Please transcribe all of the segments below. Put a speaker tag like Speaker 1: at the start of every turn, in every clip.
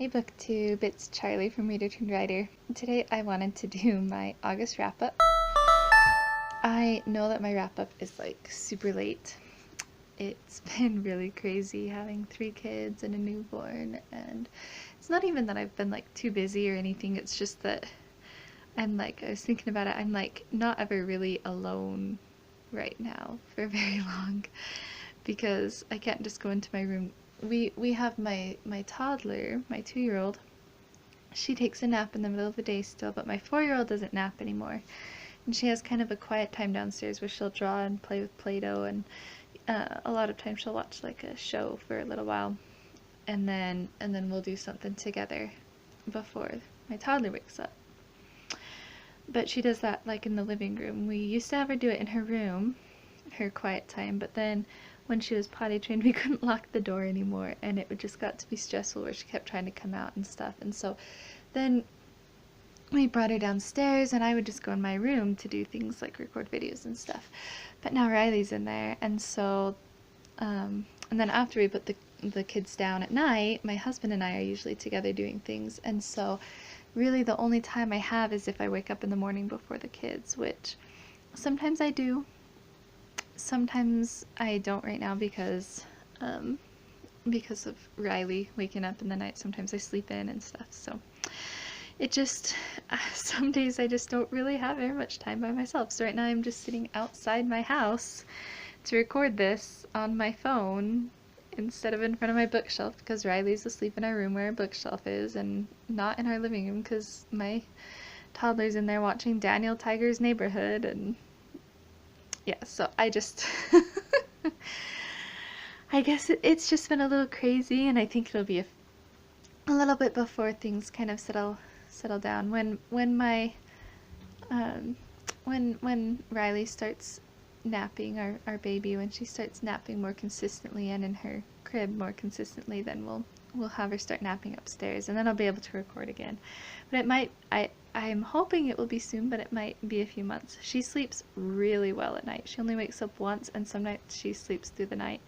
Speaker 1: Hey BookTube, it's Charlie from Reader Turned Writer. Today I wanted to do my August wrap-up. I know that my wrap-up is like super late. It's been really crazy having 3 kids and a newborn, and it's not even that I've been like too busy or anything, it's just that I was thinking about it, I'm like not ever really alone right now for very long because I can't just go into my room. We have my toddler, my 2-year-old. She takes a nap in the middle of the day still, but my 4-year-old doesn't nap anymore. And she has kind of a quiet time downstairs where she'll draw and play with Play-Doh, and a lot of times she'll watch like a show for a little while, and then we'll do something together before my toddler wakes up. But she does that like in the living room. We used to have her do it in her room, her quiet time, but then when she was potty trained we couldn't lock the door anymore, and it just got to be stressful where she kept trying to come out and stuff, and so then we brought her downstairs and I would just go in my room to do things like record videos and stuff. But now Riley's in there, and so and then after we put the kids down at night, my husband and I are usually together doing things, and so really the only time I have is if I wake up in the morning before the kids, which sometimes I do. Sometimes I don't right now because of Riley waking up in the night. Sometimes I sleep in and stuff, so it just, some days I just don't really have very much time by myself. So right now I'm just sitting outside my house to record this on my phone instead of in front of my bookshelf because Riley's asleep in our room where our bookshelf is, and not in our living room because my toddler's in there watching Daniel Tiger's Neighborhood, and yeah, so I just I guess it's just been a little crazy, and I think it'll be a little bit before things kind of settle down. When my when Riley starts napping, our baby, when she starts napping more consistently and in her crib more consistently, then we'll have her start napping upstairs, and then I'll be able to record again. But it might, I'm hoping it will be soon, but it might be a few months. She sleeps really well at night. She only wakes up once, and some nights she sleeps through the night.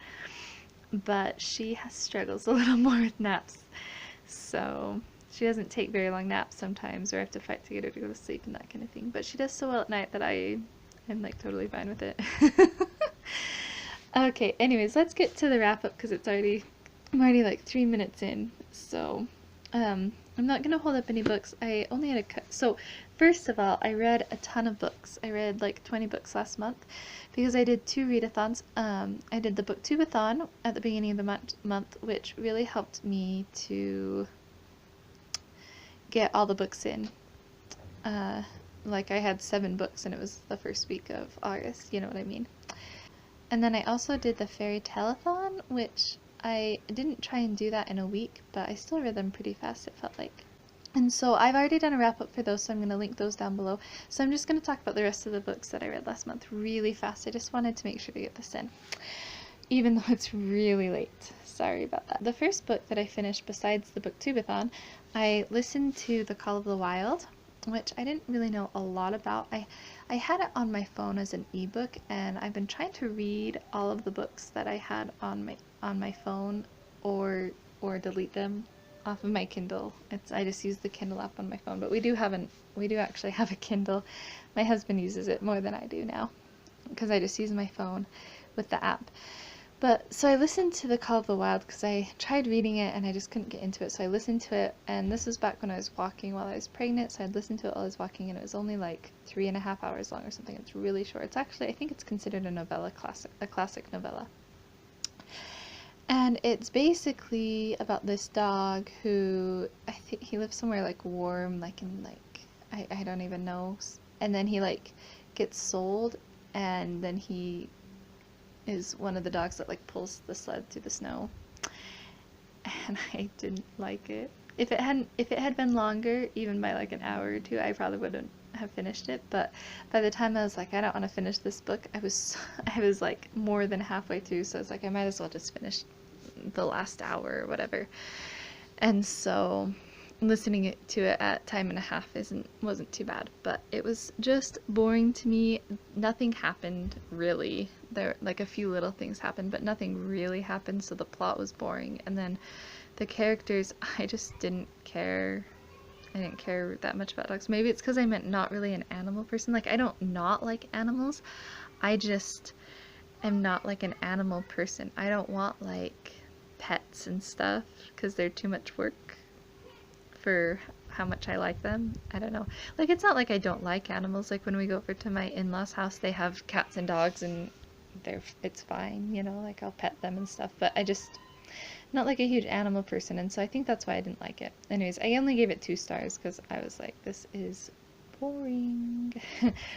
Speaker 1: But she struggles a little more with naps. So she doesn't take very long naps sometimes, or I have to fight to get her to go to sleep and that kind of thing. But she does so well at night that I'm like totally fine with it. Okay, anyways, let's get to the wrap-up because I'm already like 3 minutes in. So I'm not gonna hold up any books. I only had so first of all, I read a ton of books. I read like 20 books last month because I did 2 readathons. I did the booktubeathon at the beginning of the month, which really helped me to get all the books in. Like I had 7 books and it was the first week of August, you know what I mean. And then I also did the fairy tale-a-thon, which I didn't try and do that in a week, but I still read them pretty fast, it felt like. And so I've already done a wrap-up for those, so I'm going to link those down below. So I'm just going to talk about the rest of the books that I read last month really fast. I just wanted to make sure to get this in, even though it's really late. Sorry about that. The first book that I finished besides the booktubeathon, I listened to The Call of the Wild, which I didn't really know a lot about. I had it on my phone as an ebook, and I've been trying to read all of the books that I had on my phone or delete them off of my Kindle. I just use the Kindle app on my phone, but we do actually have a Kindle. My husband uses it more than I do now because I just use my phone with the app. But so I listened to The Call of the Wild because I tried reading it and I just couldn't get into it. So I listened to it, and this was back when I was walking while I was pregnant. So I'd listened to it while I was walking, and it was only like 3.5 hours long or something. It's really short. It's actually, I think it's considered a classic novella. And it's basically about this dog who, I think he lives somewhere like warm, like in like, I don't even know. And then he like gets sold, and then he is one of the dogs that like pulls the sled through the snow. And I didn't like it. If it had been longer, even by like an hour or 2, I probably wouldn't have finished it. But by the time I was like, I don't want to finish this book, I was like more than halfway through, so I was like, I might as well just finish the last hour or whatever. And so listening to it at time and a half wasn't too bad, but it was just boring to me. Nothing happened really. There like a few little things happened, but nothing really happened, so the plot was boring. And then the characters, I just didn't care. I didn't care that much about dogs. Maybe it's because I'm not really an animal person. Like, I don't not like animals. I just am not like an animal person. I don't want like pets and stuff because they're too much work for how much I like them. I don't know. Like, it's not like I don't like animals. Like, when we go over to my in-laws' house, they have cats and dogs, and it's fine, you know, like I'll pet them and stuff, but I just not like a huge animal person, and so I think that's why I didn't like it. Anyways, I only gave it 2 stars because I was like, this is boring.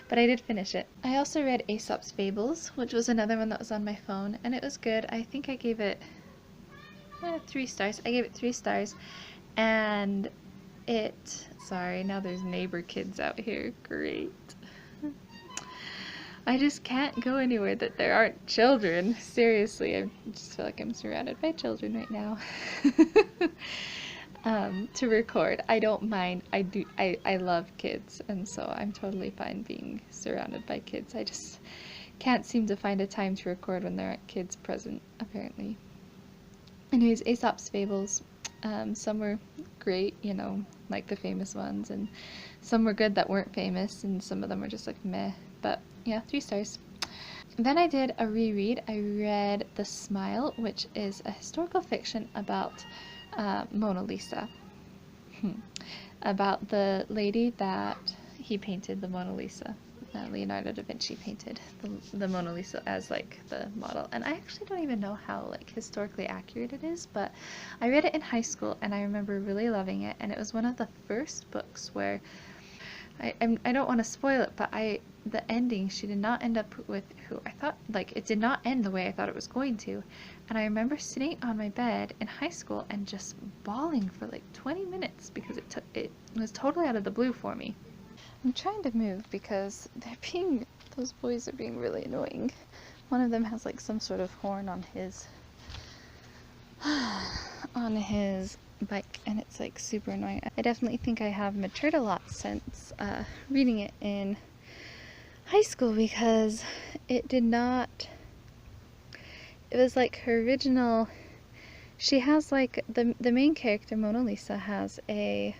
Speaker 1: But I did finish it. I also read Aesop's Fables, which was another one that was on my phone, and it was good. I think I gave it 3 stars. I gave it 3 stars, and sorry, now there's neighbor kids out here. Great. I just can't go anywhere that there aren't children. Seriously, I just feel like I'm surrounded by children right now. To record. I don't mind. I love kids, and so I'm totally fine being surrounded by kids. I just can't seem to find a time to record when there aren't kids present, apparently. Anyways, Aesop's Fables. Some were great, you know, like the famous ones, and some were good that weren't famous, and some of them were just like meh. But yeah, 3 stars. Then I did a reread. I read The Smile, which is a historical fiction about Mona Lisa. About the lady that he painted, the Mona Lisa. Leonardo da Vinci painted the Mona Lisa as like the model, and I actually don't even know how like historically accurate it is, but I read it in high school and I remember really loving it, and it was one of the first books where I don't want to spoil it, but the ending, she did not end up with who I thought, like, it did not end the way I thought it was going to. And I remember sitting on my bed in high school and just bawling for like 20 minutes because it was totally out of the blue for me. I'm trying to move because those boys are being really annoying. One of them has like some sort of horn on his bike, and it's like super annoying. I definitely think I have matured a lot since reading it in high school, because it was like her original. She has like the main character, Mona Lisa, has a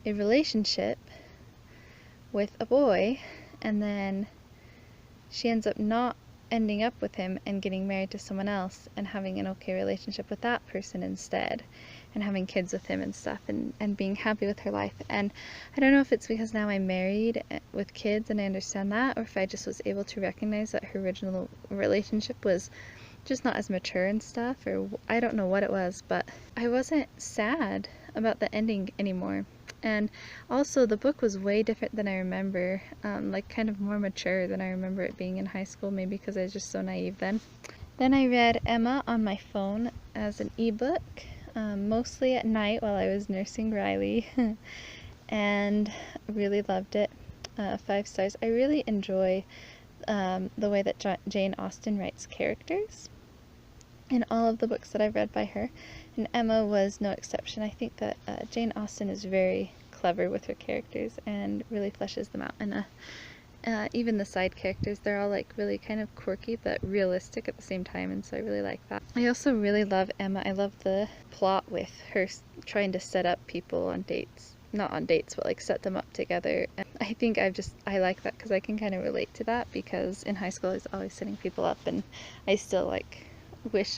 Speaker 1: relationship with a boy, and then she ends up not ending up with him and getting married to someone else and having an okay relationship with that person instead, and having kids with him and stuff, and being happy with her life. And I don't know if it's because now I'm married with kids and I understand that, or if I just was able to recognize that her original relationship was just not as mature and stuff, or I don't know what it was, but I wasn't sad about the ending anymore. And also the book was way different than I remember, like kind of more mature than I remember it being in high school, maybe because I was just so naive then. Then I read Emma on my phone as an ebook, mostly at night while I was nursing Riley, and really loved it. 5 stars. I really enjoy the way that Jane Austen writes characters in all of the books that I've read by her, and Emma was no exception. I think that Jane Austen is very clever with her characters and really fleshes them out, and even the side characters, they're all like really kind of quirky but realistic at the same time, and so I really like that. I also really love Emma. I love the plot with her trying to set up people on dates. Not on dates, but like set them up together. And I think I like that because I can kind of relate to that, because in high school I was always setting people up, and I still like wish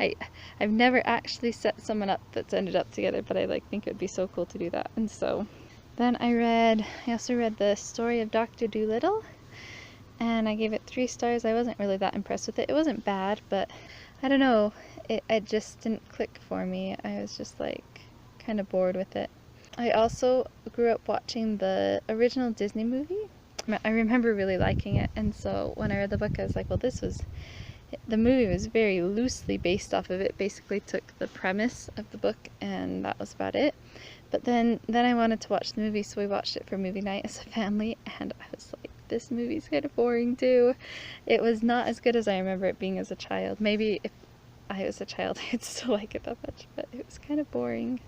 Speaker 1: I've never actually set someone up that's ended up together, but I like think it would be so cool to do that. And so then I also read The Story of Dr. Dolittle, and I gave it 3 stars. I wasn't really that impressed with it. It wasn't bad, but I don't know, it just didn't click for me. I was just like kind of bored with it. I also grew up watching the original Disney movie. I remember really liking it, and so when I read the book I was like, well, the movie was very loosely based off of it, basically took the premise of the book and that was about it. But then I wanted to watch the movie, so we watched it for movie night as a family, and I was like, this movie's kind of boring too. It was not as good as I remember it being as a child. Maybe if I was a child I'd still like it that much, but it was kind of boring.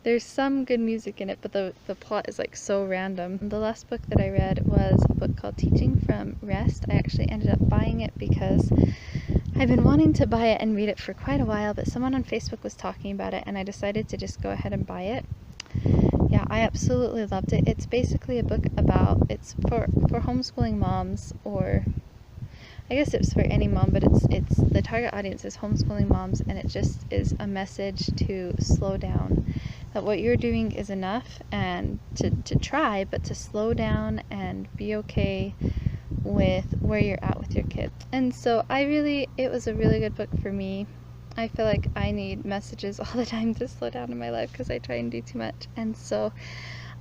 Speaker 1: There's some good music in it, but the plot is like so random. The last book that I read was a book called Teaching from Rest. I actually ended up buying it because I've been wanting to buy it and read it for quite a while, but someone on Facebook was talking about it and I decided to just go ahead and buy it. Yeah, I absolutely loved it. It's basically a book about, it's for homeschooling moms, or I guess it's for any mom, but it's the target audience is homeschooling moms, and it just is a message to slow down. That what you're doing is enough, and to try, but to slow down and be okay with where you're at with your kids. And so it was a really good book for me. I feel like I need messages all the time to slow down in my life because I try and do too much. And so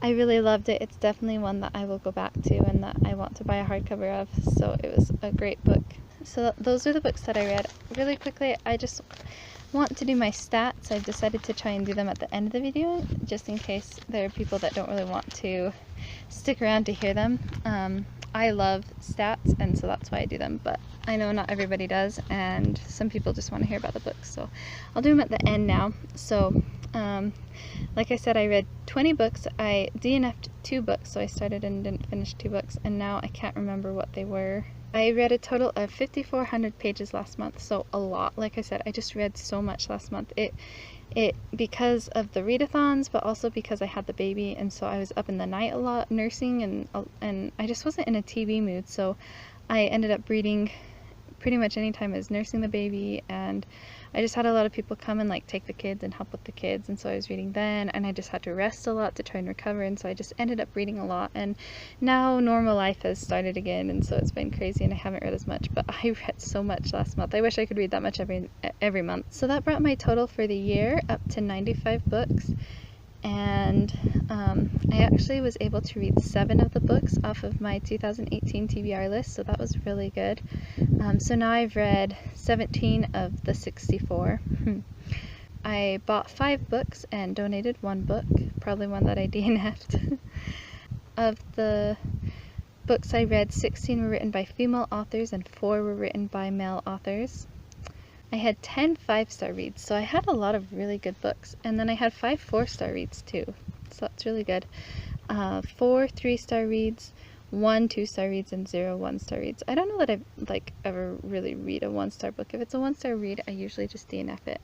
Speaker 1: I really loved it. It's definitely one that I will go back to and that I want to buy a hardcover of. So it was a great book. So those are the books that I read. Really quickly, I just want to do my stats. I've decided to try and do them at the end of the video, just in case there are people that don't really want to stick around to hear them. I love stats, and so that's why I do them, but I know not everybody does, and some people just want to hear about the books, so I'll do them at the end now. So, like I said, I read 20 books. I DNF'd 2 books, so I started and didn't finish 2 books, and now I can't remember what they were. I read a total of 5,400 pages last month, so a lot. Like I said, I just read so much last month. It because of the readathons, but also because I had the baby, and so I was up in the night a lot nursing, and I just wasn't in a TV mood, so I ended up reading pretty much any time I was nursing the baby, and I just had a lot of people come and like take the kids and help with the kids, and so I was reading then, and I just had to rest a lot to try and recover, and so I just ended up reading a lot, and now normal life has started again, and so it's been crazy and I haven't read as much, but I read so much last month. I wish I could read that much every month. So that brought my total for the year up to 95 books. And I actually was able to read 7 of the books off of my 2018 TBR list, so that was really good. So now I've read 17 of the 64. I bought 5 books and donated 1 book, probably one that I DNF'd. Of the books I read, 16 were written by female authors and 4 were written by male authors. I had 10 5-star reads, so I had a lot of really good books, and then I had 5 4-star reads too, so that's really good. 4 3-star reads, 1 2-star reads, and 0 1-star reads. I don't know that I've ever really read a 1-star book. If it's a 1-star read, I usually just DNF it.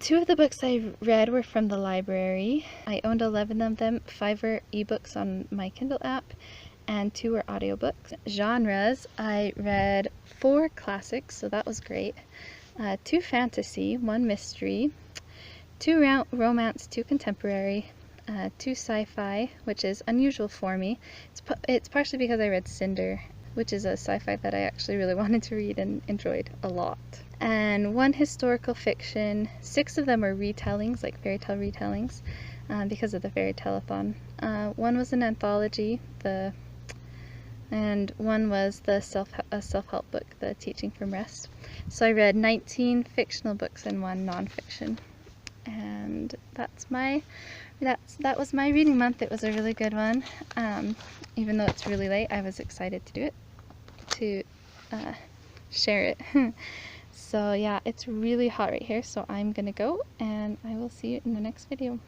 Speaker 1: 2 of the books I read were from the library. I owned 11 of them. 5 were ebooks on my Kindle app, and 2 were audiobooks. Genres, I read 4 classics, so that was great. 2 fantasy, 1 mystery, 2 romance, 2 contemporary, 2 sci-fi, which is unusual for me. It's partially because I read Cinder, which is a sci-fi that I actually really wanted to read and enjoyed a lot. And 1 historical fiction. 6 of them are retellings, like fairy tale retellings, because of the fairy telethon. 1 was an anthology, and 1 was a self-help book, The Teaching from Rest. So I read 19 fictional books and 1 non-fiction. And that was my reading month. It was a really good one. Even though it's really late, I was excited to do it, to share it. So yeah, it's really hot right here, so I'm gonna go, and I will see you in the next video.